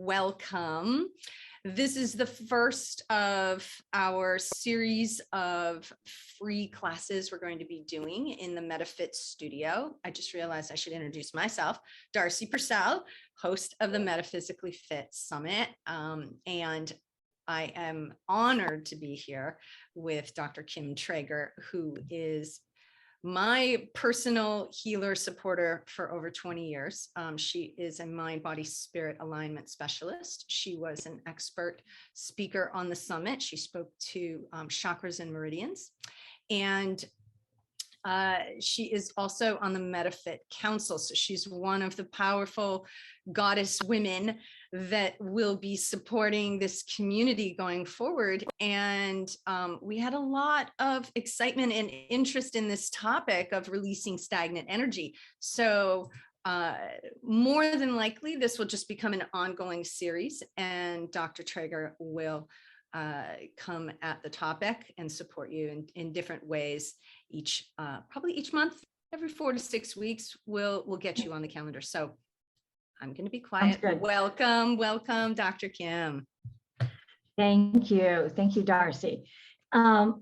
welcome. This is the first of our series of free classes we're going to be doing in the MetaFit studio. I just realized I should introduce myself. Darcy Purcell, host of the Metaphysically Fit Summit. And I am honored to be here with Dr. Kim Trager, who is my personal healer supporter for over 20 years. She is a mind, body, spirit alignment specialist. She was an expert speaker on the summit. She spoke to chakras and meridians. And she is also on the MetaFit Council. So she's one of the powerful goddess women that will be supporting this community going forward. And we had a lot of excitement and interest in this topic of releasing stagnant energy. So more than likely, this will just become an ongoing series, and Dr. Trager will come at the topic and support you in different ways probably each month, every 4 to 6 weeks, we'll get you on the calendar. So I'm going to be quiet. Welcome, Dr. Kim. Thank you, Darcy. So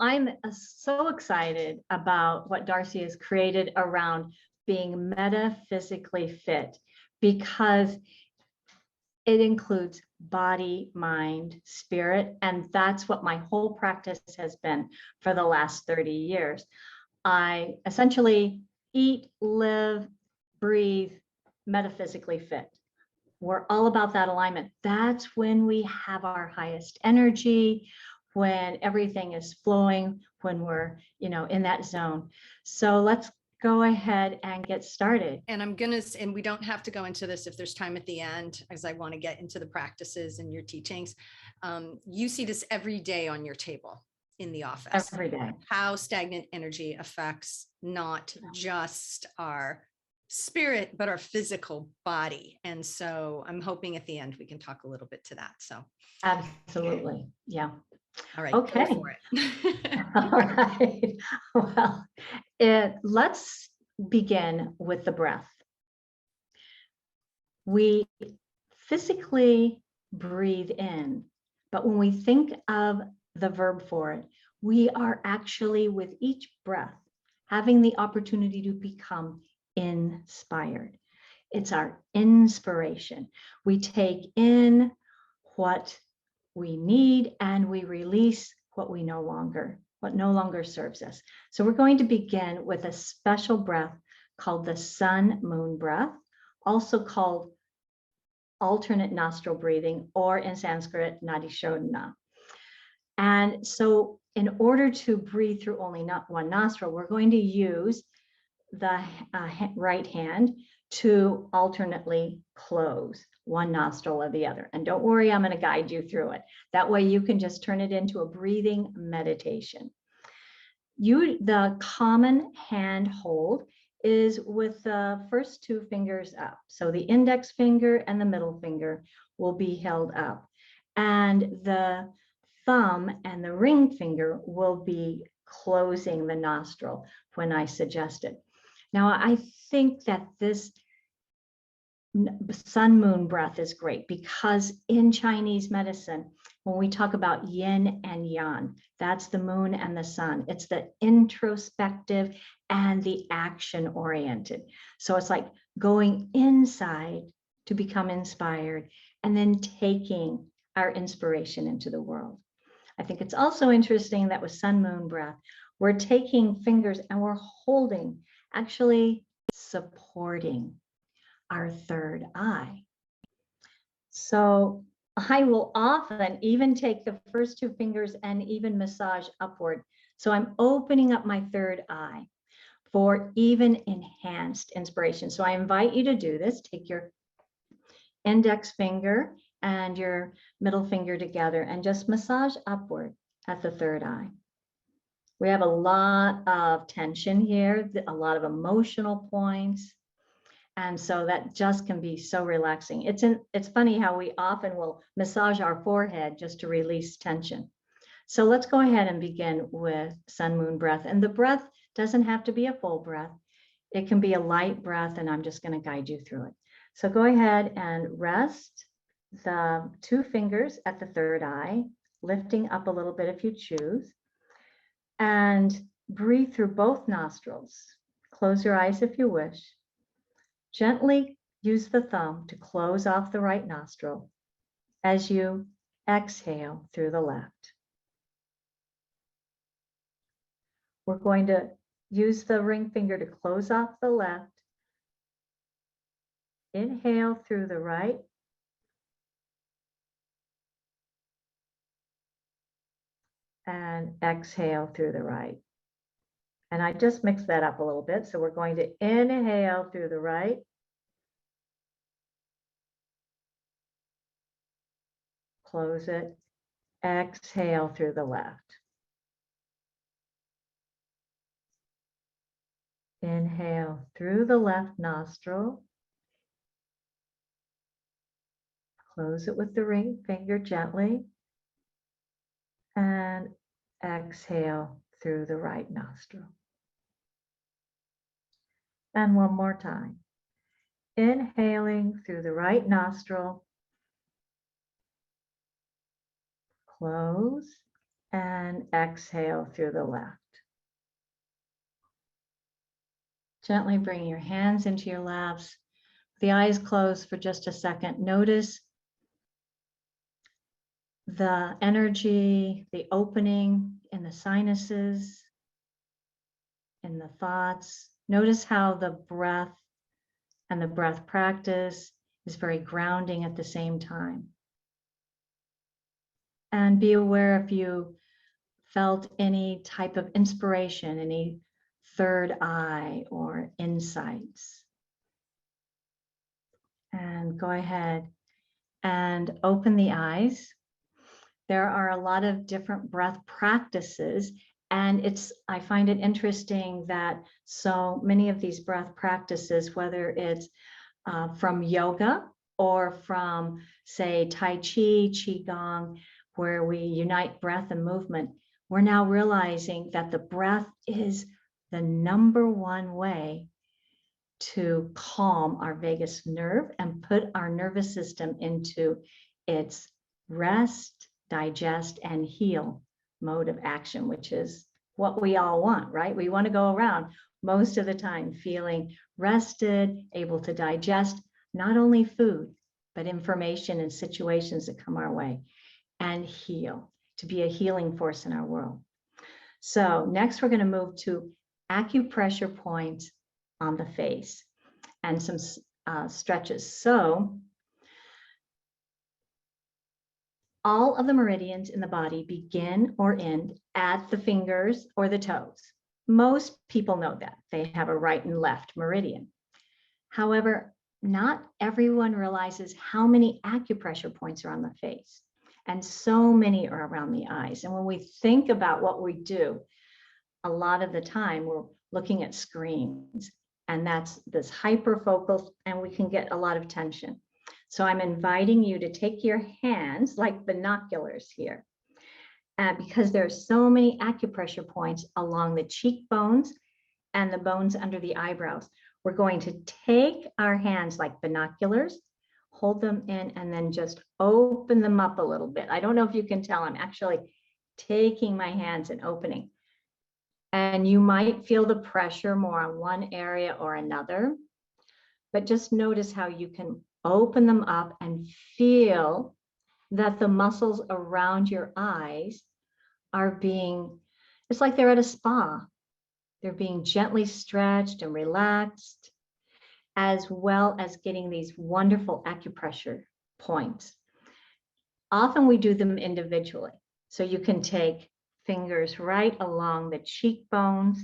I'm so excited about what Darcy has created around being metaphysically fit, because it includes body, mind, spirit, and that's what my whole practice has been for the last 30 years. I essentially eat, live, breathe, metaphysically fit. We're all about that alignment. That's when we have our highest energy, when everything is flowing, when we're, in that zone. So let's go ahead and get started. And and we don't have to go into this if there's time at the end, as I want to get into the practices and your teachings. You see this every day on your table in the office. Every day. How stagnant energy affects not just our spirit, but our physical body. And so I'm hoping at the end we can talk a little bit to that. So absolutely. Yeah. All right. Okay. Go for it. All right. Well, let's begin with the breath. We physically breathe in, but when we think of the verb for it, we are actually, with each breath, having the opportunity to become inspired. It's our inspiration. We take in what we need and we release what no longer serves us. So we're going to begin with a special breath called the sun moon breath, also called alternate nostril breathing, or in Sanskrit, nadi shodhana. And so in order to breathe through only not one nostril, we're going to use the right hand to alternately close one nostril or the other. And don't worry, I'm going to guide you through it. That way you can just turn it into a breathing meditation. The common hand hold is with the first 2 fingers up. So the index finger and the middle finger will be held up. And the thumb and the ring finger will be closing the nostril when I suggest it. Now, I think that this sun moon breath is great because in Chinese medicine, when we talk about yin and yang, that's the moon and the sun. It's the introspective and the action oriented. So it's like going inside to become inspired and then taking our inspiration into the world. I think it's also interesting that with sun moon breath, we're taking fingers and we're holding, actually supporting our third eye. So I will often even take the first 2 fingers and even massage upward. So I'm opening up my third eye for even enhanced inspiration. So I invite you to do this. Take your index finger and your middle finger together and just massage upward at the third eye. We have a lot of tension here, a lot of emotional points. And so that just can be so relaxing. It's funny how we often will massage our forehead just to release tension. So let's go ahead and begin with sun moon breath. And the breath doesn't have to be a full breath. It can be a light breath, and I'm just going to guide you through it. So go ahead and rest the 2 fingers at the third eye, lifting up a little bit if you choose, and breathe through both nostrils. Close your eyes if you wish. Gently use the thumb to close off the right nostril as you exhale through the left. We're going to use the ring finger to close off the left. Inhale through the right. And exhale through the right. And I just mixed that up a little bit. So we're going to inhale through the right. Close it. Exhale through the left. Inhale through the left nostril. Close it with the ring finger gently. And exhale through the right nostril. And one more time. Inhaling through the right nostril. Close and exhale through the left. Gently bring your hands into your laps. The eyes closed for just a second. Notice the energy, the opening in the sinuses, in the thoughts. Notice how the breath and the breath practice is very grounding at the same time. And be aware if you felt any type of inspiration, any third eye or insights. And go ahead and open the eyes. There are a lot of different breath practices, and I find it interesting that so many of these breath practices, whether it's from yoga or from, say, Tai Chi, Qigong, where we unite breath and movement, we're now realizing that the breath is the #1 way to calm our vagus nerve and put our nervous system into its rest, digest, and heal mode of action, which is what we all want, right? We want to go around most of the time feeling rested, able to digest not only food, but information and situations that come our way, and heal, to be a healing force in our world. So next we're going to move to acupressure points on the face and some stretches. So all of the meridians in the body begin or end at the fingers or the toes. Most people know that. They have a right and left meridian. However, not everyone realizes how many acupressure points are on the face, and so many are around the eyes. And when we think about what we do, a lot of the time we're looking at screens, and that's this hyper-focus, and we can get a lot of tension. So I'm inviting you to take your hands like binoculars here, because there's so many acupressure points along the cheekbones and the bones under the eyebrows. We're going to take our hands like binoculars, hold them in, and then just open them up a little bit. I don't know if you can tell, I'm actually taking my hands and opening. And you might feel the pressure more on one area or another, but just notice how you can open them up and feel that the muscles around your eyes are being, it's like they're at a spa. They're being gently stretched and relaxed, as well as getting these wonderful acupressure points. Often we do them individually. So you can take fingers right along the cheekbones,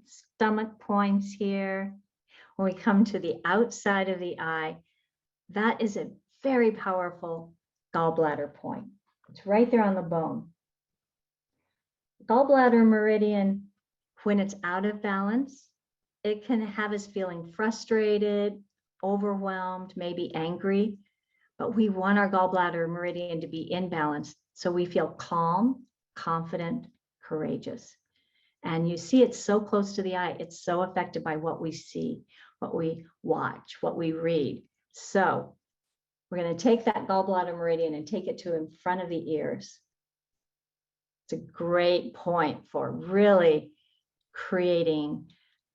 stomach points here. When we come to the outside of the eye, that is a very powerful gallbladder point. It's right there on the bone. Gallbladder meridian, when it's out of balance, it can have us feeling frustrated, overwhelmed, maybe angry, but we want our gallbladder meridian to be in balance so we feel calm, confident, courageous. And you see it's so close to the eye. It's so affected by what we see, what we watch, what we read. So we're going to take that gallbladder meridian and take it to in front of the ears. It's a great point for really creating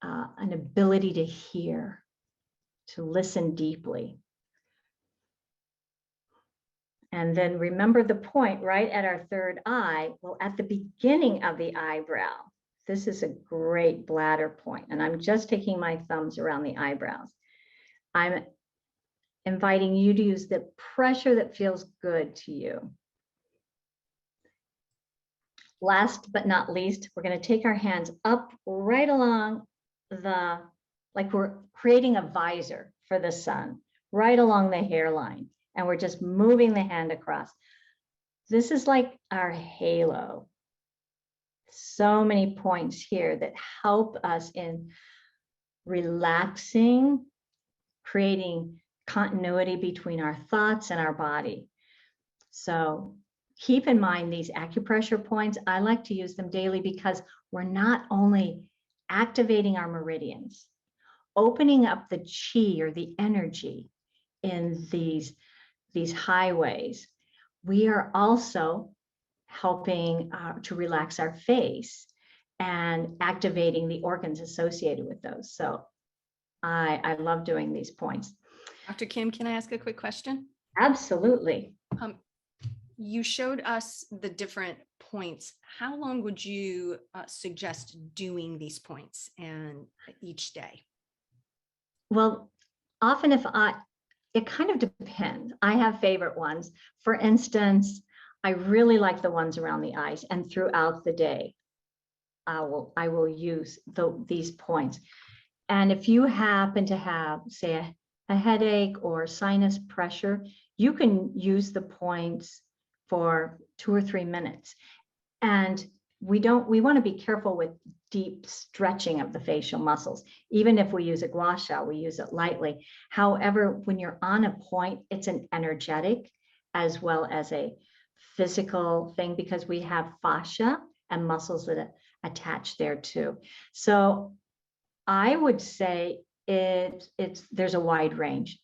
an ability to hear, to listen deeply. And then remember the point right at our third eye, well, at the beginning of the eyebrow. This is a great bladder point, and I'm just taking my thumbs around the eyebrows. I'm inviting you to use the pressure that feels good to you. Last but not least, we're going to take our hands up right along like we're creating a visor for the sun, right along the hairline. And we're just moving the hand across. This is like our halo. So many points here that help us in relaxing, creating continuity between our thoughts and our body. So keep in mind these acupressure points. I like to use them daily because we're not only activating our meridians, opening up the chi or the energy in these highways, we are also helping to relax our face and activating the organs associated with those. So I love doing these points. Dr. Kim, can I ask a quick question? Absolutely. You showed us the different points. How long would you suggest doing these points and each day? Well, often it kind of depends. I have favorite ones. For instance, I really like the ones around the eyes, and throughout the day, I will use these points. And if you happen to have, say, a headache or sinus pressure, you can use the points for 2 or 3 minutes. And we want to be careful with deep stretching of the facial muscles. Even if we use a gua sha, we use it lightly. However, when you're on a point, it's an energetic as well as a physical thing, because we have fascia and muscles that attach there too. So I would say there's a wide range.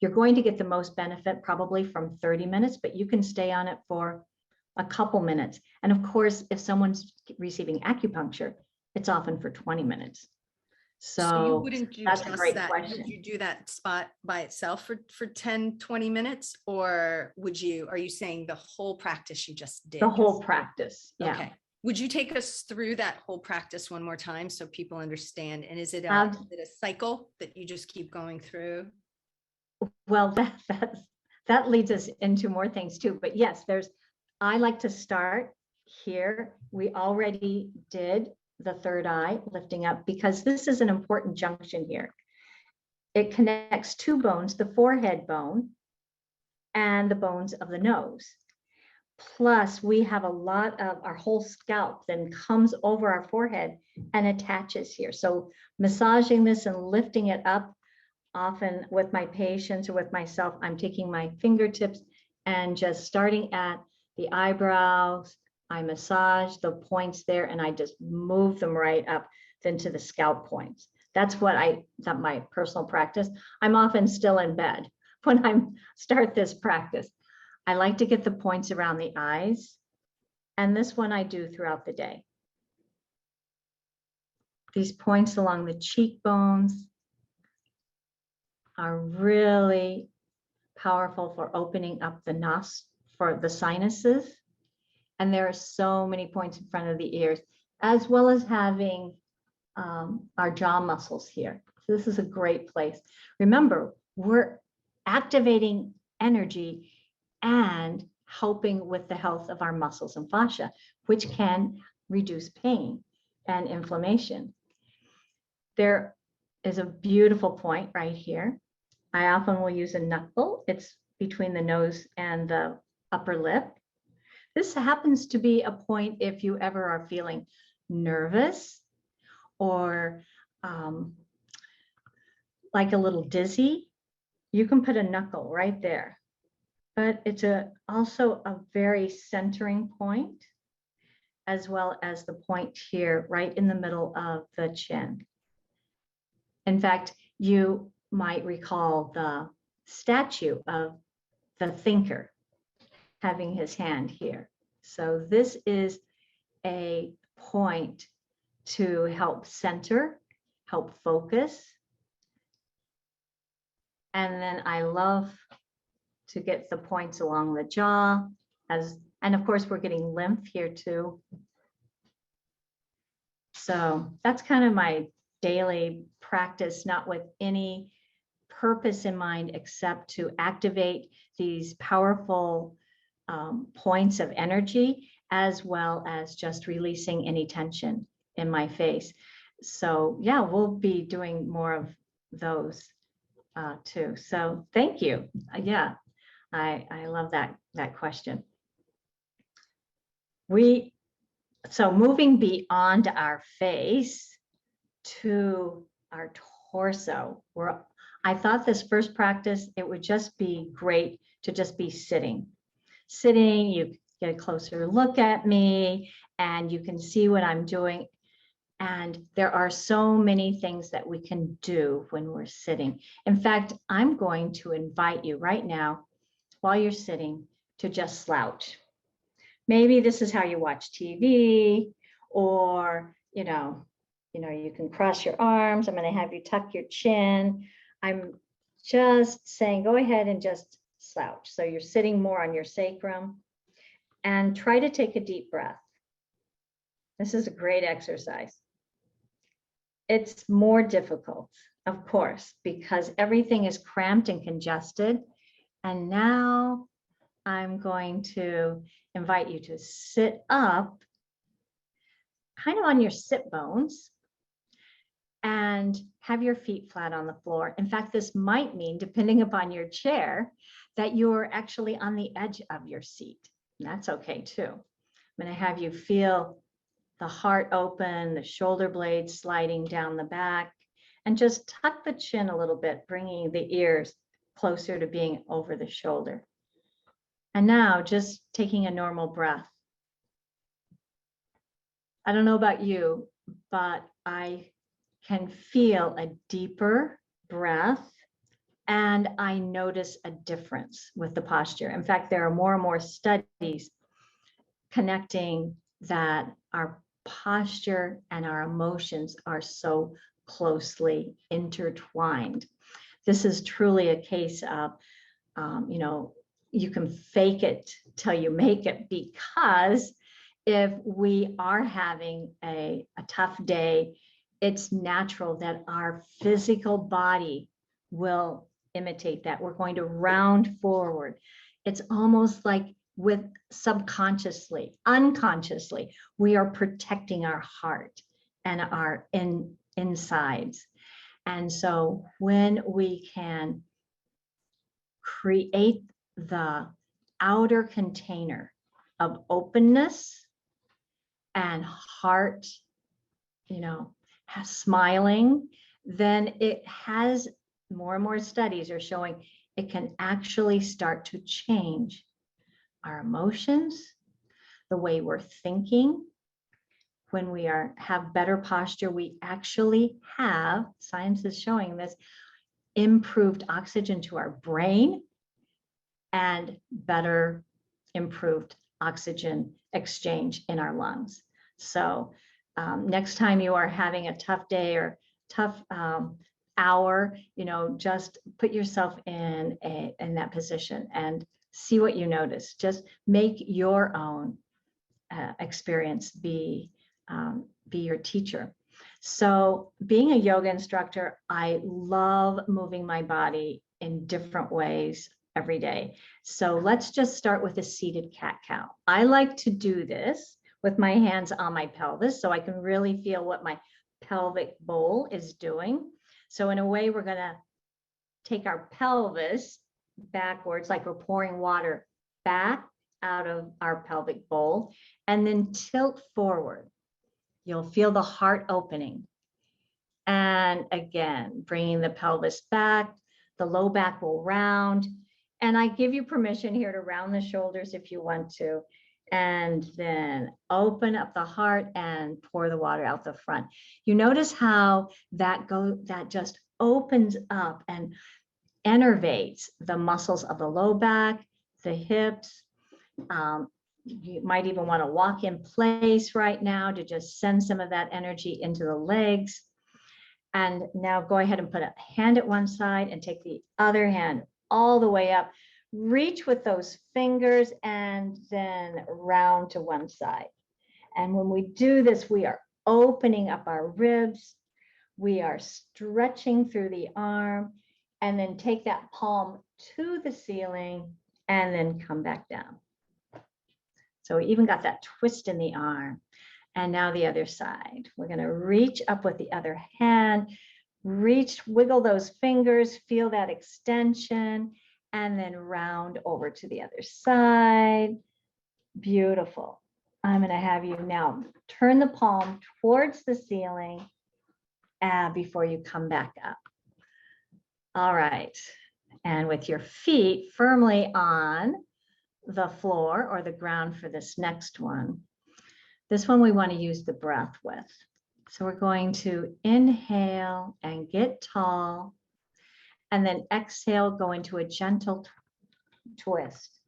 You're going to get the most benefit probably from 30 minutes, but you can stay on it for a couple minutes. And of course, if someone's receiving acupuncture, it's often for 20 minutes. So you wouldn't do that's a just great that. question. Would you do that spot by itself for 10, 20 minutes? Or are you saying the whole practice you just did? The whole practice, yeah. Okay. Would you take us through that whole practice one more time so people understand? And is it a cycle that you just keep going through? Well, that leads us into more things too. But yes, I like to start here. We already did the third eye lifting up, because this is an important junction here. It connects 2 bones, the forehead bone and the bones of the nose. Plus, we have a lot of our whole scalp then comes over our forehead and attaches here. So massaging this and lifting it up, often with my patients or with myself, I'm taking my fingertips and just starting at the eyebrows. I massage the points there and I just move them right up then to the scalp points. That's my personal practice. I'm often still in bed when I start this practice. I like to get the points around the eyes, and this one I do throughout the day. These points along the cheekbones are really powerful for opening up for the sinuses. And there are so many points in front of the ears, as well as having our jaw muscles here. So this is a great place. Remember, we're activating energy and helping with the health of our muscles and fascia, which can reduce pain and inflammation. There is a beautiful point right here. I often will use a knuckle. It's between the nose and the upper lip. This happens to be a point if you ever are feeling nervous or like a little dizzy, you can put a knuckle right there. But it's also a very centering point, as well as the point here right in the middle of the chin. In fact, you might recall the statue of the thinker having his hand here. So this is a point to help center, help focus. And then I love to get the points along the jaw, and of course we're getting lymph here too. So that's kind of my daily practice, not with any purpose in mind except to activate these powerful points of energy, as well as just releasing any tension in my face. So yeah, we'll be doing more of those too. So thank you. Yeah, I love that question. So moving beyond our face to our torso, I thought this first practice, it would just be great to just be sitting. Sitting, you get a closer look at me and you can see what I'm doing. And there are so many things that we can do when we're sitting. In fact, I'm going to invite you right now, while you're sitting, to just slouch. Maybe this is how you watch TV, or, you can cross your arms. I'm going to have you tuck your chin. I'm just saying, go ahead and just slouch. So you're sitting more on your sacrum, and try to take a deep breath. This is a great exercise. It's more difficult, of course, because everything is cramped and congested. And now I'm going to invite you to sit up, kind of on your sit bones, and have your feet flat on the floor. In fact, this might mean, depending upon your chair, that you're actually on the edge of your seat. And that's okay too. I'm going to have you feel the heart open, the shoulder blades sliding down the back, and just tuck the chin a little bit, bringing the ears closer to being over the shoulder. And now just taking a normal breath. I don't know about you, but I can feel a deeper breath, and I notice a difference with the posture. In fact, there are more and more studies connecting that our posture and our emotions are so closely intertwined. This is truly a case of, you can fake it till you make it, because if we are having a tough day, it's natural that our physical body will imitate that. We're going to round forward. It's almost like with subconsciously, unconsciously, we are protecting our heart and our insides. And so when we can create the outer container of openness and heart, smiling, then it has, more and more studies are showing it can actually start to change our emotions, the way we're thinking. When we have better posture, we actually have, science is showing this, improved oxygen to our brain and better improved oxygen exchange in our lungs. So next time you are having a tough day or tough hour, just put yourself in that position and see what you notice. Just make your own experience be your teacher. So being a yoga instructor, I love moving my body in different ways every day. So let's just start with a seated cat-cow. I like to do this with my hands on my pelvis so I can really feel what my pelvic bowl is doing. So in a way, we're going to take our pelvis backwards, like we're pouring water back out of our pelvic bowl, and then tilt forward. You'll feel the heart opening. And again, bringing the pelvis back, the low back will round. And I give you permission here to round the shoulders if you want to. And then open up the heart and pour the water out the front. You notice how that just opens up and innervates the muscles of the low back, the hips. You might even want to walk in place right now to just send some of that energy into the legs. And now go ahead and put a hand at one side and take the other hand all the way up. Reach with those fingers and then round to one side. And when we do this, we are opening up our ribs. We are stretching through the arm, and then take that palm to the ceiling and then come back down. So we even got that twist in the arm. And now the other side. We're going to reach up with the other hand, wiggle those fingers, feel that extension, and then round over to the other side. Beautiful. I'm going to have you now turn the palm towards the ceiling before you come back up. All right. And with your feet firmly on the floor or the ground for this next one. This one we want to use the breath with. So we're going to inhale and get tall, and then exhale, go into a gentle twist.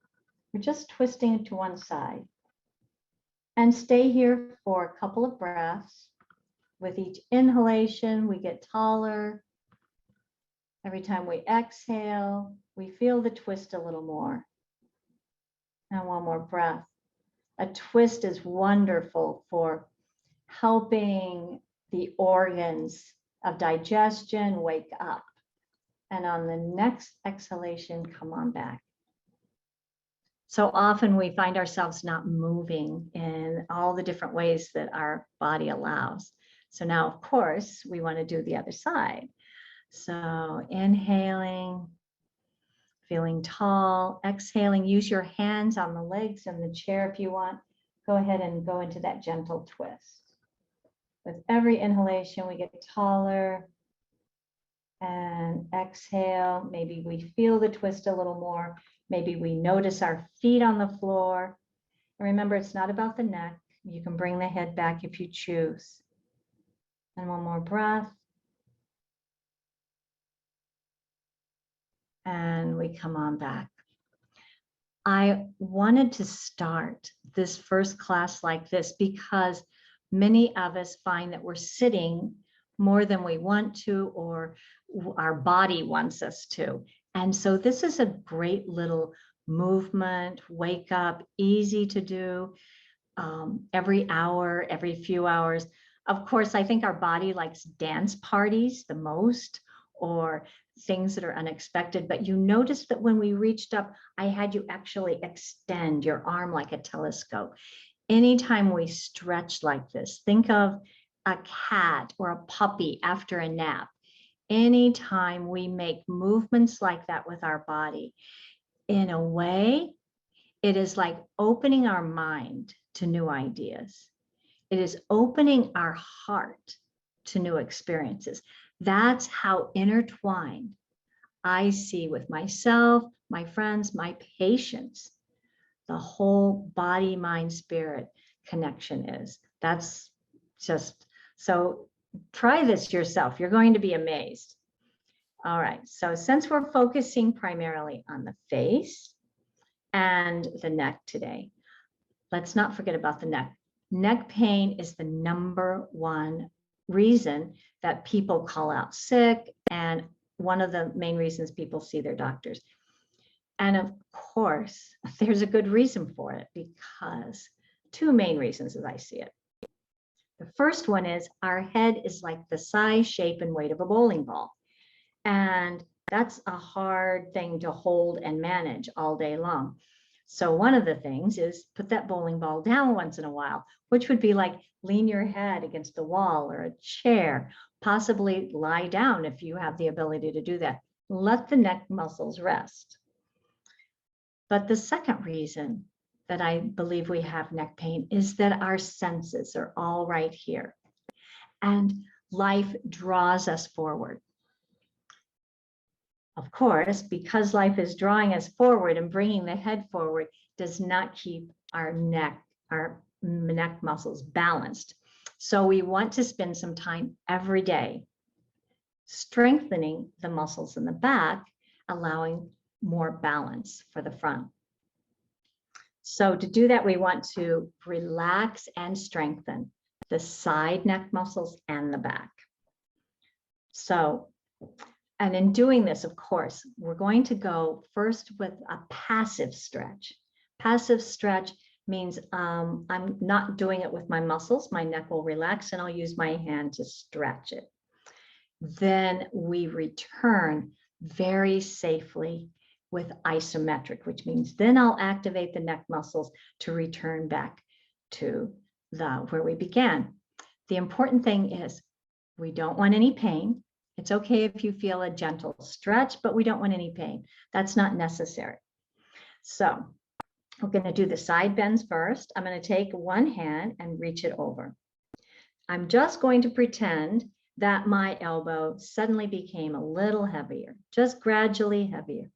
We're just twisting to one side. And stay here for a couple of breaths. With each inhalation, we get taller. Every time we exhale, we feel the twist a little more. And one more breath. A twist is wonderful for helping the organs of digestion wake up. And on the next exhalation, come on back. So often we find ourselves not moving in all the different ways that our body allows. So now, of course, we want to do the other side. So inhaling, feeling tall, exhaling, use your hands on the legs and the chair if you want. Go ahead and go into that gentle twist. With every inhalation, we get taller. And exhale, maybe we feel the twist a little more. Maybe we notice our feet on the floor. And remember, it's not about the neck. You can bring the head back if you choose. And one more breath. And we come on back. I wanted to start this first class like this because many of us find that we're sitting more than we want to, or our body wants us to. And so this is a great little movement, wake up, easy to do every hour, every few hours. Of course, I think our body likes dance parties the most, or things that are unexpected. But you notice that when we reached up, I had you actually extend your arm like a telescope. Anytime we stretch like this, think of a cat or a puppy after a nap. Anytime we make movements like that with our body, in a way, it is like opening our mind to new ideas. It is opening our heart to new experiences. That's how intertwined I see with myself, my friends, my patients, the whole body, mind, spirit connection is. That's just, so try this yourself. You're going to be amazed. All right, so since we're focusing primarily on the face and the neck today, let's not forget about the neck. Neck pain is the #1 reason that people call out sick, and one of the main reasons people see their doctors. And of course, there's a good reason for it, because 2 main reasons as I see it. The first one is our head is like the size, shape, and weight of a bowling ball. And that's a hard thing to hold and manage all day long. So one of the things is put that bowling ball down once in a while, which would be like lean your head against the wall or a chair, possibly lie down if you have the ability to do that. Let the neck muscles rest. But the second reason that I believe we have neck pain is that our senses are all right here, and life draws us forward. Of course, because life is drawing us forward and bringing the head forward does not keep our neck muscles balanced. So we want to spend some time every day strengthening the muscles in the back, allowing more balance for the front. So to do that, we want to relax and strengthen the side neck muscles and the back. So, and in doing this, of course, we're going to go first with a passive stretch. Passive stretch means I'm not doing it with my muscles. My neck will relax and I'll use my hand to stretch it. Then we return very safely with isometric, which means then I'll activate the neck muscles to return back to where we began. The important thing is we don't want any pain. It's okay if you feel a gentle stretch, but we don't want any pain. That's not necessary. So we're going to do the side bends first. I'm going to take one hand and reach it over. I'm just going to pretend that my elbow suddenly became a little heavier, just gradually heavier.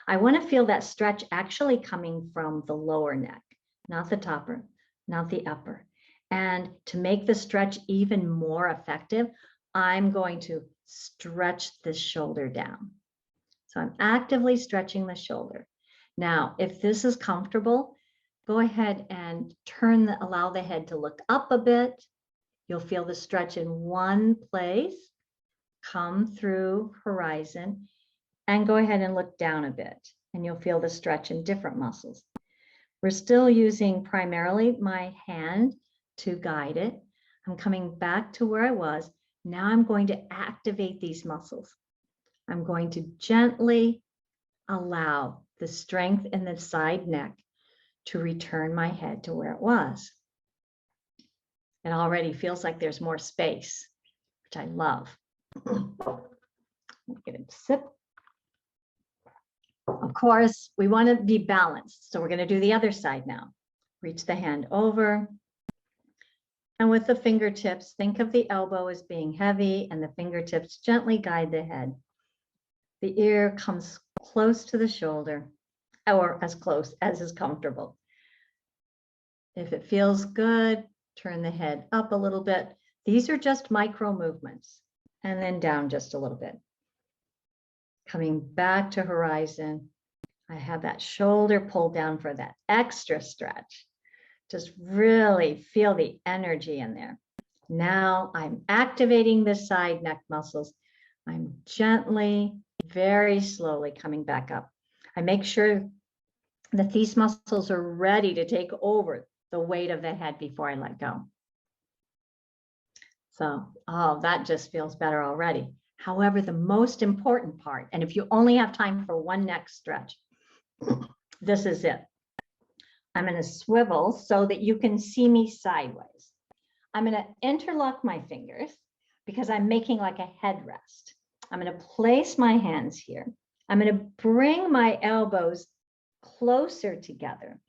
I want to feel that stretch actually coming from the lower neck, not the topper, not the upper. And to make the stretch even more effective, I'm going to stretch the shoulder down. So I'm actively stretching the shoulder. Now, if this is comfortable, go ahead and allow the head to look up a bit. You'll feel the stretch in one place, come through horizon, and go ahead and look down a bit, and you'll feel the stretch in different muscles. We're still using primarily my hand to guide it. I'm coming back to where I was. Now I'm going to activate these muscles. I'm going to gently allow the strength in the side neck to return my head to where it was. It already feels like there's more space, which I love. Get a sip. Of course, we want to be balanced. So we're going to do the other side now. Reach the hand over. And with the fingertips, think of the elbow as being heavy and the fingertips gently guide the head. The ear comes close to the shoulder, or as close as is comfortable. If it feels good, turn the head up a little bit. These are just micro movements, and then down just a little bit. Coming back to horizon, I have that shoulder pulled down for that extra stretch. Just really feel the energy in there. Now I'm activating the side neck muscles. I'm gently, very slowly coming back up. I make sure that these muscles are ready to take over the weight of the head before I let go. So, oh, that just feels better already. However, the most important part, and if you only have time for one neck stretch, this is it. I'm going to swivel so that you can see me sideways. I'm going to interlock my fingers because I'm making like a headrest. I'm going to place my hands here. I'm going to bring my elbows closer together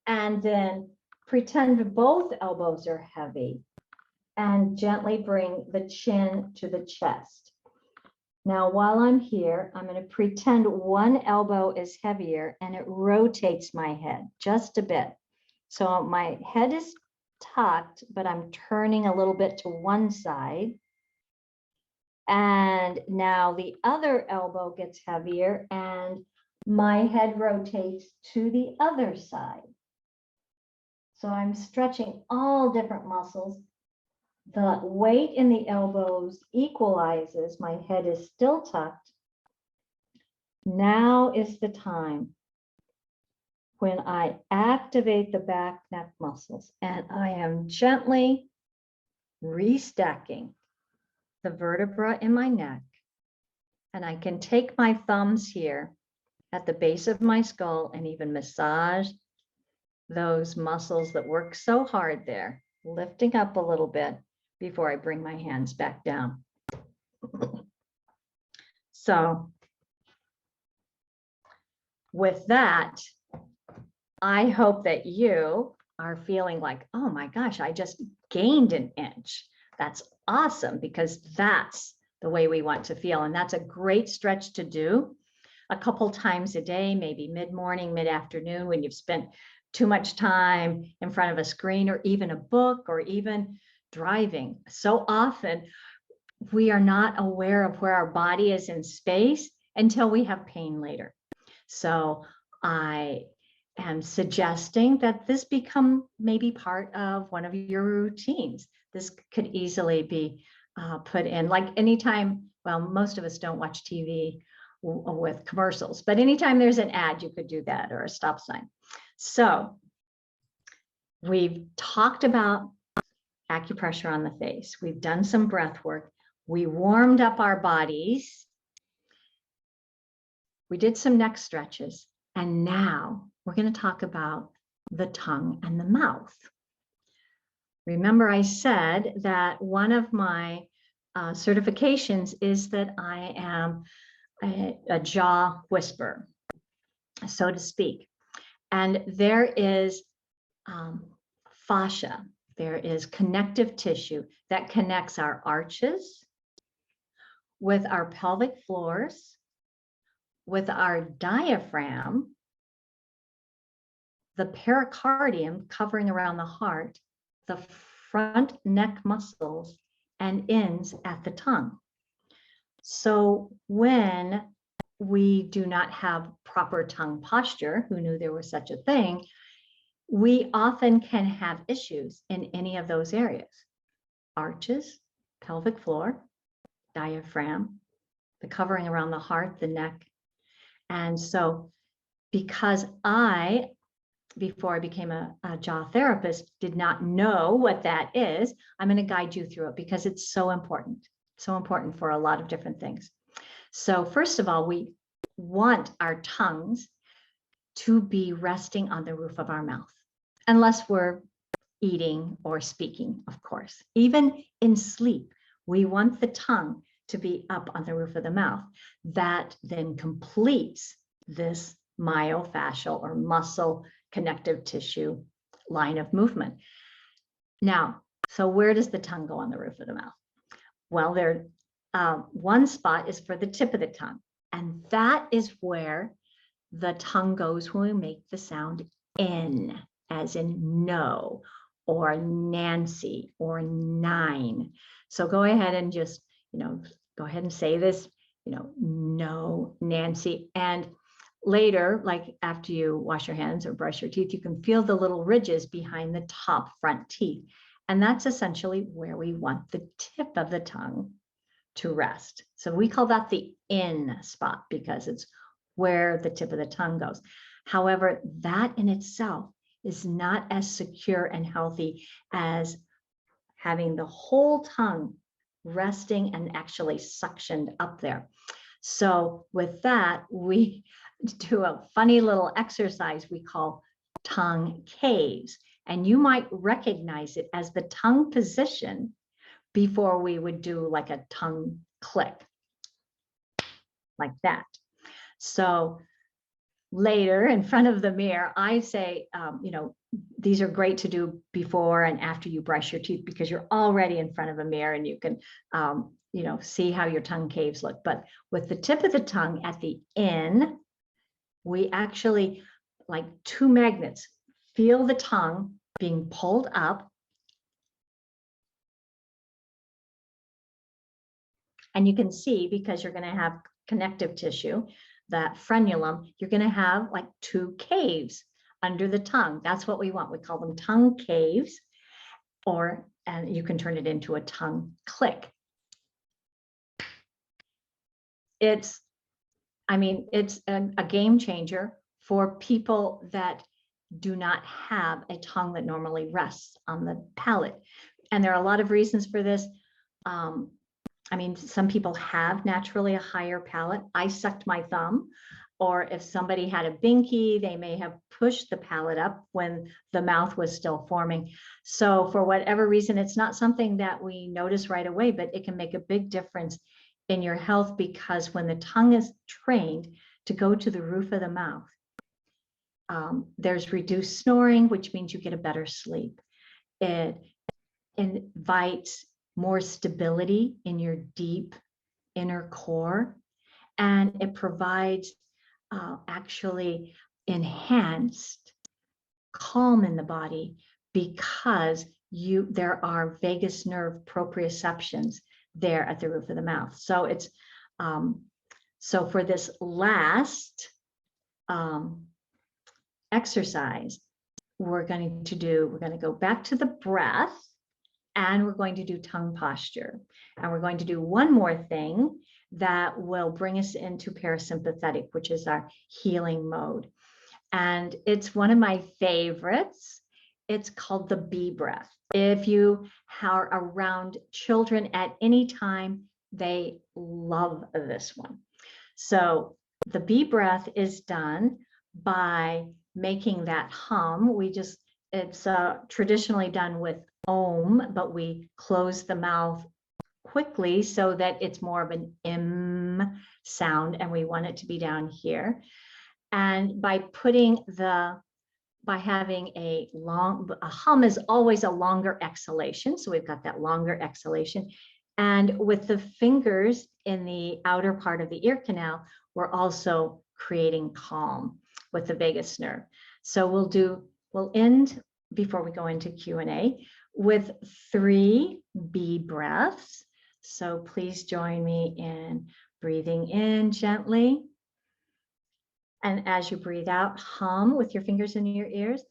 and then pretend both elbows are heavy and gently bring the chin to the chest. Now, while I'm here, I'm going to pretend one elbow is heavier and it rotates my head just a bit. So my head is tucked, but I'm turning a little bit to one side. And now the other elbow gets heavier and my head rotates to the other side. So I'm stretching all different muscles. The weight in the elbows equalizes. My head is still tucked. Now is the time when I activate the back neck muscles and I am gently restacking the vertebra in my neck. And I can take my thumbs here at the base of my skull and even massage those muscles that work so hard there, lifting up a little bit before I bring my hands back down. So with that, I hope that you are feeling like, oh my gosh, I just gained an inch. That's awesome, because that's the way we want to feel. And that's a great stretch to do a couple times a day, maybe mid-morning, mid-afternoon, when you've spent too much time in front of a screen or even a book or even driving. So often we are not aware of where our body is in space until we have pain later. So I am suggesting that this become maybe part of one of your routines. This could easily be put in, like anytime, well, most of us don't watch TV with commercials, but anytime there's an ad, you could do that, or a stop sign. So we've talked about acupressure on the face. We've done some breath work. We warmed up our bodies. We did some neck stretches. And now we're going to talk about the tongue and the mouth. Remember, I said that one of my certifications is that I am a jaw whisperer, so to speak. And there is fascia. There is connective tissue that connects our arches with our pelvic floors, with our diaphragm, the pericardium covering around the heart, the front neck muscles, and ends at the tongue. So when we do not have proper tongue posture, who knew there was such a thing, we often can have issues in any of those areas: arches, pelvic floor, diaphragm, the covering around the heart, the neck. And so because before I became a jaw therapist, did not know what that is, I'm going to guide you through it because it's so important for a lot of different things. So first of all, we want our tongues to be resting on the roof of our mouth, unless we're eating or speaking, of course. Even in sleep, we want the tongue to be up on the roof of the mouth. That then completes this myofascial or muscle connective tissue line of movement. Now, so where does the tongue go on the roof of the mouth? Well, one spot is for the tip of the tongue, and that is where the tongue goes when we make the sound N, as in no, or Nancy, or nine. So go ahead and just, go ahead and say this, no, Nancy. And later, like after you wash your hands or brush your teeth, you can feel the little ridges behind the top front teeth. And that's essentially where we want the tip of the tongue to rest. So we call that the in spot because it's where the tip of the tongue goes. However, that in itself is not as secure and healthy as having the whole tongue resting and actually suctioned up there. So with that, we do a funny little exercise we call tongue caves. And you might recognize it as the tongue position before we would do like a tongue click, like that. So later in front of the mirror, I say, these are great to do before and after you brush your teeth because you're already in front of a mirror and you can, see how your tongue caves look. But with the tip of the tongue at the in, we actually, like two magnets, feel the tongue being pulled up. And you can see, because you're going to have connective tissue, that frenulum, you're going to have like two caves under the tongue. That's what we want. We call them tongue caves, and you can turn it into a tongue click. It's a game changer for people that do not have a tongue that normally rests on the palate. And there are a lot of reasons for this. Some people have naturally a higher palate. I sucked my thumb, or if somebody had a binky, they may have pushed the palate up when the mouth was still forming. So for whatever reason, it's not something that we notice right away, but it can make a big difference in your health, because when the tongue is trained to go to the roof of the mouth, there's reduced snoring, which means you get a better sleep. It invites more stability in your deep inner core, and it provides actually enhanced calm in the body, because there are vagus nerve proprioceptions there at the roof of the mouth. So it's, so for this last exercise, we're going to go back to the breath, and we're going to do tongue posture. And we're going to do one more thing that will bring us into parasympathetic, which is our healing mode. And it's one of my favorites. It's called the bee breath. If you are around children at any time, they love this one. So the bee breath is done by making that hum. It's traditionally done with Om, but we close the mouth quickly so that it's more of an M sound, and we want it to be down here. And by having a hum is always a longer exhalation. So we've got that longer exhalation. And with the fingers in the outer part of the ear canal, we're also creating calm with the vagus nerve. So we'll end, before we go into Q&A, with 3 bee breaths. So please join me in breathing in gently. And as you breathe out, hum with your fingers in your ears.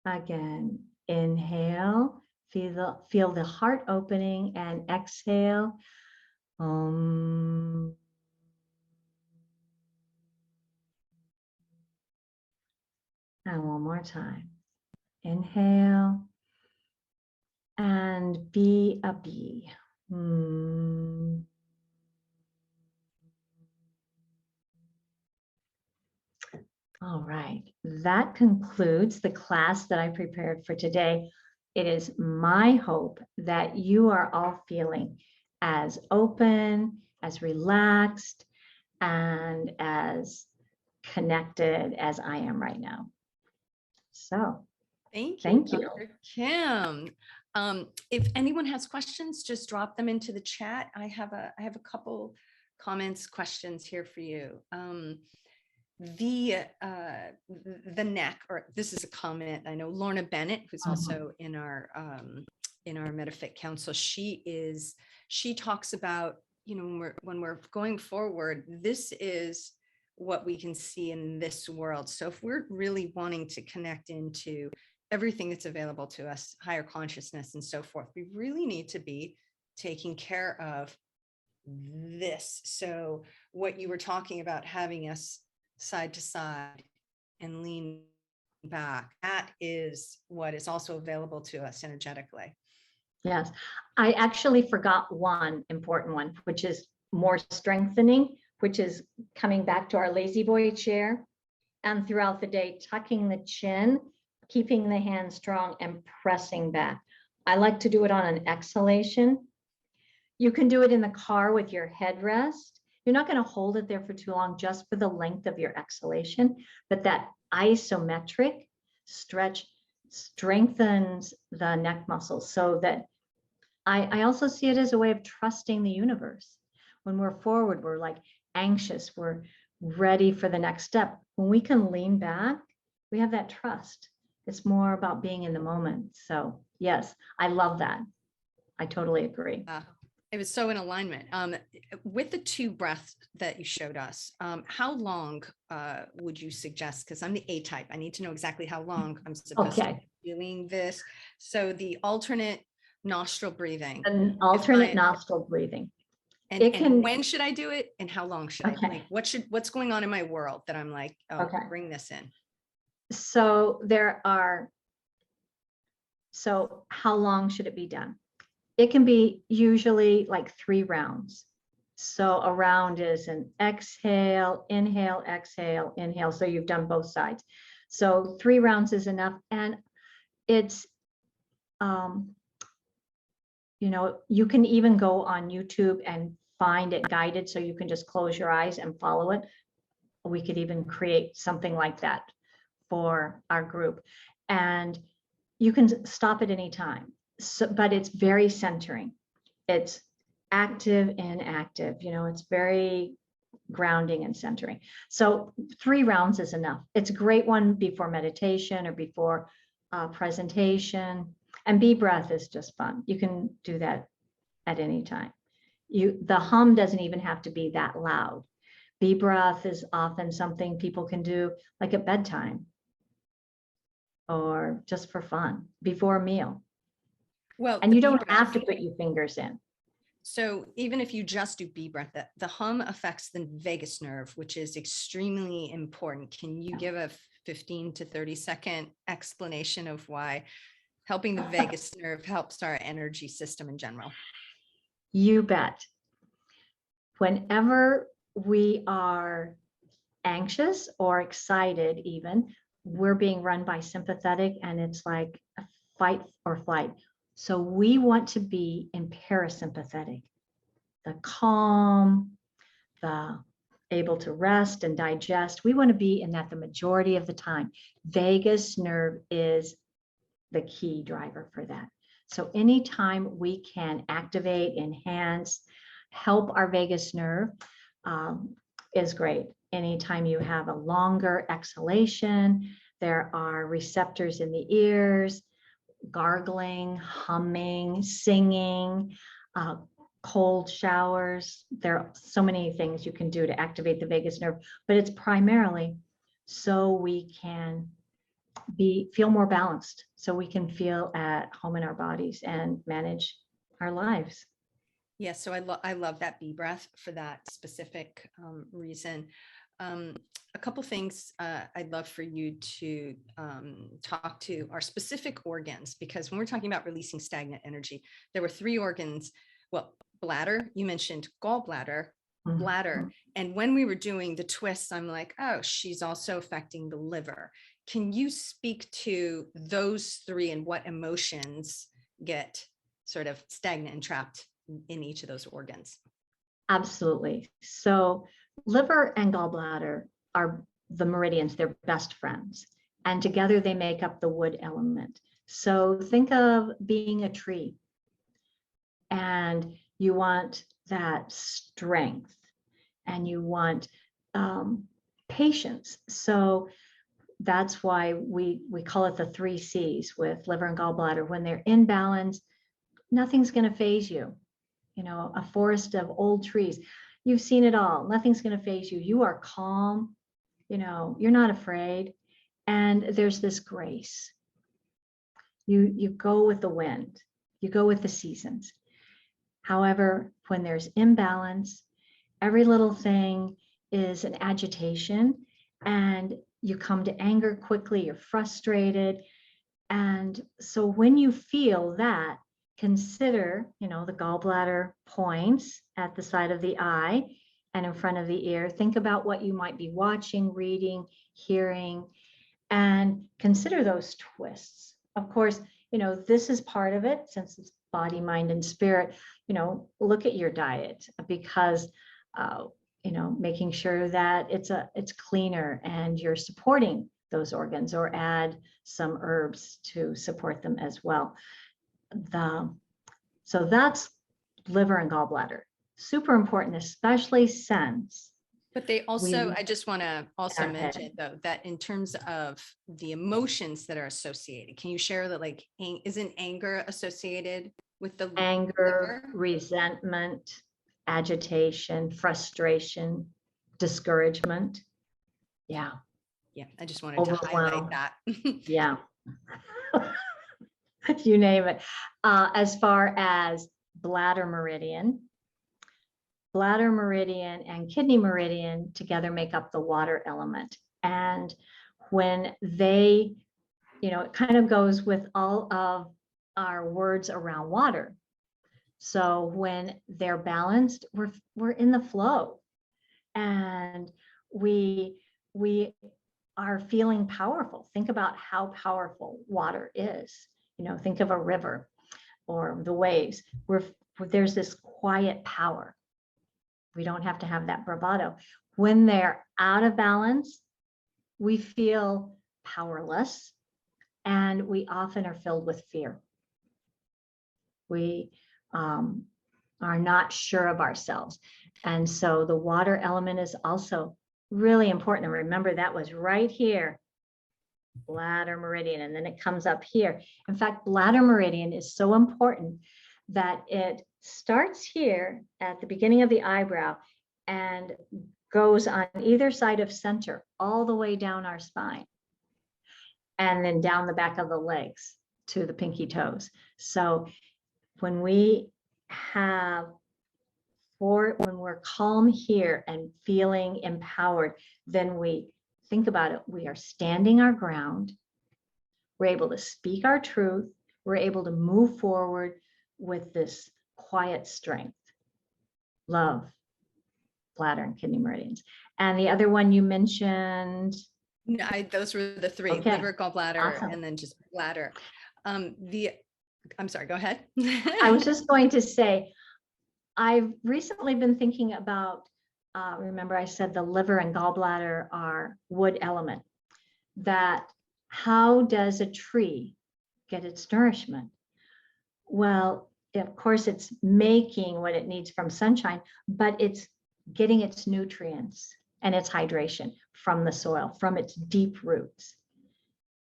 Again, inhale, feel the heart opening, and exhale. And one more time. Inhale. And be a bee. All right, that concludes the class that I prepared for today. It is my hope that you are all feeling as open, as relaxed, and as connected as I am right now. So Thank you, you. Dr. Kim. If anyone has questions, just drop them into the chat. I have a couple comments, questions here for you. The neck, or this is a comment. I know Lorna Bennett, who's also in our MetaFit Council. She talks about, when we're going forward, this is what we can see in this world. So if we're really wanting to connect into everything that's available to us, higher consciousness and so forth, we really need to be taking care of this. So what you were talking about, having us side to side and lean back, that is what is also available to us energetically. Yes, I actually forgot one important one, which is more strengthening, which is coming back to our lazy boy chair, and throughout the day, tucking the chin, keeping the hand strong, and pressing back. I like to do it on an exhalation. You can do it in the car with your headrest. You're not going to hold it there for too long, just for the length of your exhalation, but that isometric stretch strengthens the neck muscles, so that I also see it as a way of trusting the universe. When we're forward, we're like anxious, we're ready for the next step. When we can lean back, we have that trust. It's more about being in the moment. So yes, I love that. I totally agree. It was so in alignment. With the 2 breaths that you showed us, how long would you suggest? Because I'm the A type. I need to know exactly how long I'm supposed to be doing this. So the alternate nostril breathing. An alternate nostril breathing. And when should I do it? And how long should I? Like, what's going on in my world that I'm like, bring this in? So how long should it be done? It can be usually like 3 rounds. So a round is an exhale, inhale, exhale, inhale. So you've done both sides. So 3 rounds is enough. And it's, you can even go on YouTube and find it guided, so you can just close your eyes and follow it. We could even create something like that for our group, and you can stop at any time. So, but it's very centering. It's active and active. It's very grounding and centering. So 3 rounds is enough. It's a great one before meditation or before presentation. And bee breath is just fun. You can do that at any time. The hum doesn't even have to be that loud. Bee breath is often something people can do like at bedtime or just for fun before a meal. Well, and you don't have to put your fingers in. So even if you just do bee breath, the hum affects the vagus nerve, which is extremely important. Can you give a 15 to 30-second explanation of why helping the vagus nerve helps our energy system in general? You bet. Whenever we are anxious or excited, even, we're being run by sympathetic, and it's like a fight or flight. So we want to be in parasympathetic, the calm, the able to rest and digest. We want to be in that the majority of the time. Vagus nerve is the key driver for that. So anytime we can activate, enhance, help our vagus nerve is great. Anytime you have a longer exhalation, there are receptors in the ears, gargling, humming, singing, cold showers. There are so many things you can do to activate the vagus nerve, but it's primarily so we can feel more balanced, so we can feel at home in our bodies and manage our lives. Yeah, so I love that bee breath for that specific reason. A couple things I'd love for you to talk to are specific organs, because when we're talking about releasing stagnant energy, there were 3 organs. Well, bladder, you mentioned gallbladder, bladder. And when we were doing the twists, I'm like, oh, she's also affecting the liver. Can you speak to those 3 and what emotions get sort of stagnant and trapped in each of those organs? Absolutely. So liver and gallbladder are the meridians, they're best friends. And together they make up the wood element. So think of being a tree, and you want that strength, and you want patience. So that's why we call it the 3 C's with liver and gallbladder. When they're in balance, nothing's going to phase you. You know, a forest of old trees, you've seen it all. Nothing's going to phase you. You are calm. You know, you're not afraid. And there's this grace. You go with the wind. You go with the seasons. However, when there's imbalance, every little thing is an agitation, and you come to anger quickly. You're frustrated. And so when you feel that, consider, you know, the gallbladder points at the side of the eye and in front of the ear. Think about what you might be watching, reading, hearing, and consider those twists. Of course, you know, this is part of it, since it's body, mind, and spirit. You know, look at your diet, because you know, making sure that it's cleaner and you're supporting those organs, or add some herbs to support them as well. So that's liver and gallbladder. Super important, especially since. But they also, I just want to also mention though, that in terms of the emotions that are associated, can you share that, like, isn't anger associated with the anger, liver? resentment, agitation, frustration, discouragement? Yeah. Yeah, I just wanted to highlight that. Yeah. You name it. As far as bladder meridian and kidney meridian together make up the water element. And when they, you know, it kind of goes with all of our words around water. So when they're balanced, we're in the flow, and we are feeling powerful. Think about how powerful water is. You know, think of a river or the waves, where there's this quiet power. We don't have to have that bravado. When they're out of balance, we feel powerless, and we often are filled with fear. We are not sure of ourselves. And so the water element is also really important. And remember, that was right here, bladder meridian, and then it comes up here. In fact, bladder meridian is so important that it starts here at the beginning of the eyebrow and goes on either side of center all the way down our spine, and then down the back of the legs to the pinky toes. So when we have, when we're calm here and feeling empowered, then we think about it. We are standing our ground. We're able to speak our truth. We're able to move forward with this quiet strength. Love, bladder and kidney meridians. And the other one you mentioned. No, those were the three: Okay. liver, gallbladder, Awesome. and then just bladder. I'm sorry, go ahead. I was just going to say, I've recently been thinking about, remember I said the liver and gallbladder are wood element, that how does a tree get its nourishment? Well, of course, it's making what it needs from sunshine, but it's getting its nutrients and its hydration from the soil, from its deep roots.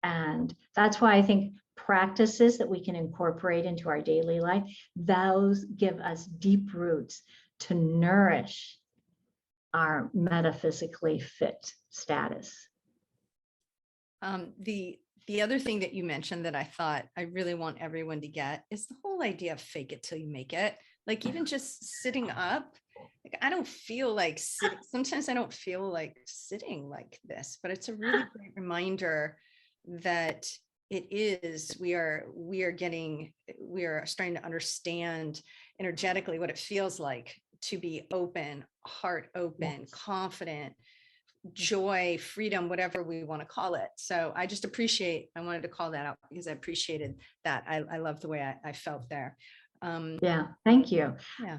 And that's why I think practices that we can incorporate into our daily life, those give us deep roots to nourish our metaphysically fit status. The other thing that you mentioned that I thought I really want everyone to get is the whole idea of fake it till you make it. Like even just sitting up, like I don't feel like sitting. Sometimes I don't feel like sitting like this, but it's a really great reminder that it is, we are starting to understand energetically what it feels like to be open, heart open, yes, confident, joy, freedom, whatever we want to call it. So I wanted to call that out because I appreciated that. I love the way I felt there. Yeah, thank you. Yeah.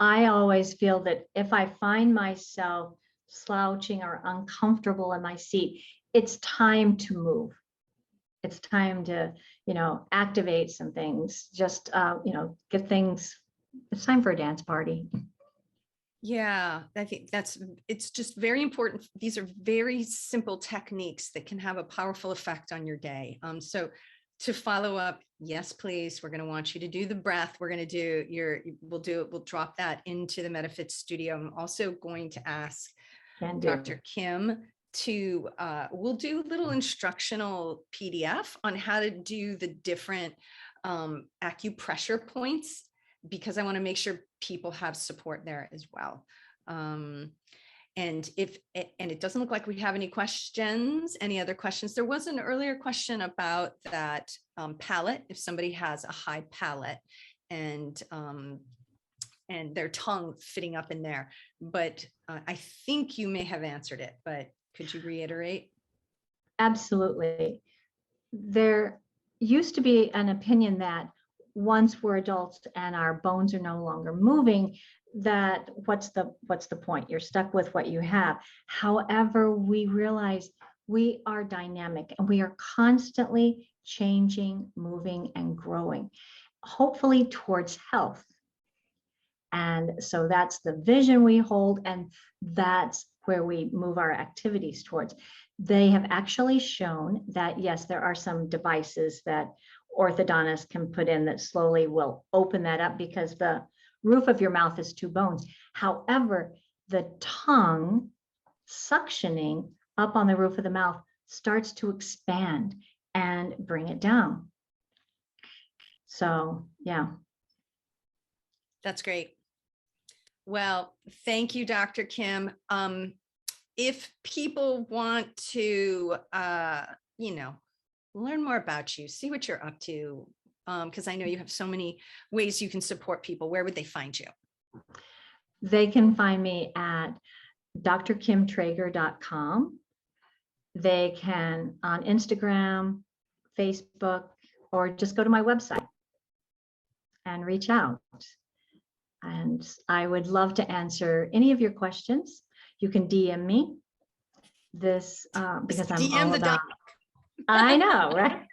I always feel that if I find myself slouching or uncomfortable in my seat, it's time to move. It's time to, activate some things, just, get things, it's time for a dance party. Yeah, I think it's just very important. These are very simple techniques that can have a powerful effect on your day. So to follow up, yes, please, we're going to want you to do the breath. We're going to do we'll drop that into the MetaFit studio. I'm also going to ask Dr. Kim to, we'll do a little instructional PDF on how to do the different acupressure points, because I want to make sure people have support there as well. And it doesn't look like we have any questions, any other questions. There was an earlier question about that palate, if somebody has a high palate and their tongue fitting up in there, but I think you may have answered it, but could you reiterate? Absolutely. There used to be an opinion that once we're adults and our bones are no longer moving, that what's the point? You're stuck with what you have. However, we realize we are dynamic and we are constantly changing, moving, and growing, hopefully towards health. And so that's the vision we hold, and that's where we move our activities towards. They have actually shown that, yes, there are some devices that orthodontists can put in that slowly will open that up because the roof of your mouth is two bones. However, the tongue suctioning up on the roof of the mouth starts to expand and bring it down. So, yeah. That's great. Well, thank you, Dr. Kim. If people want to, learn more about you, see what you're up to, because I know you have so many ways you can support people, where would they find you? They can find me at drkimtrager.com. They can on Instagram, Facebook, or just go to my website and reach out. And I would love to answer any of your questions. You can DM me this because I'm all about. I know, right?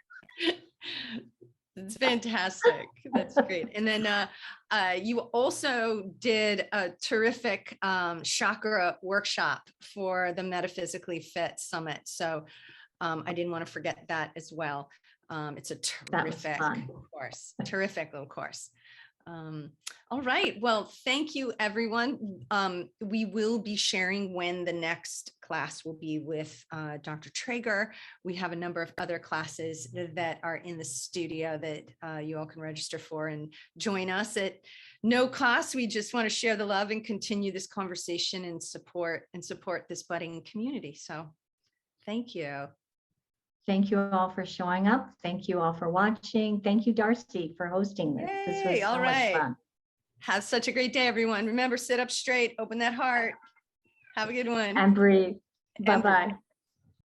It's fantastic. That's great. And then you also did a terrific chakra workshop for the Metaphysically Fit Summit. So I didn't want to forget that as well. It's a terrific course, terrific little course. All right. Well, thank you, everyone. We will be sharing when the next class will be with Dr. Trager. We have a number of other classes that are in the studio that you all can register for and join us at no cost. We just want to share the love and continue this conversation and support this budding community. So thank you. Thank you all for showing up. Thank you all for watching. Thank you, Darcy, for hosting this. Yay, this was so all right. much fun. Have such a great day, everyone. Remember, sit up straight, open that heart. Have a good one. And breathe. Bye-bye.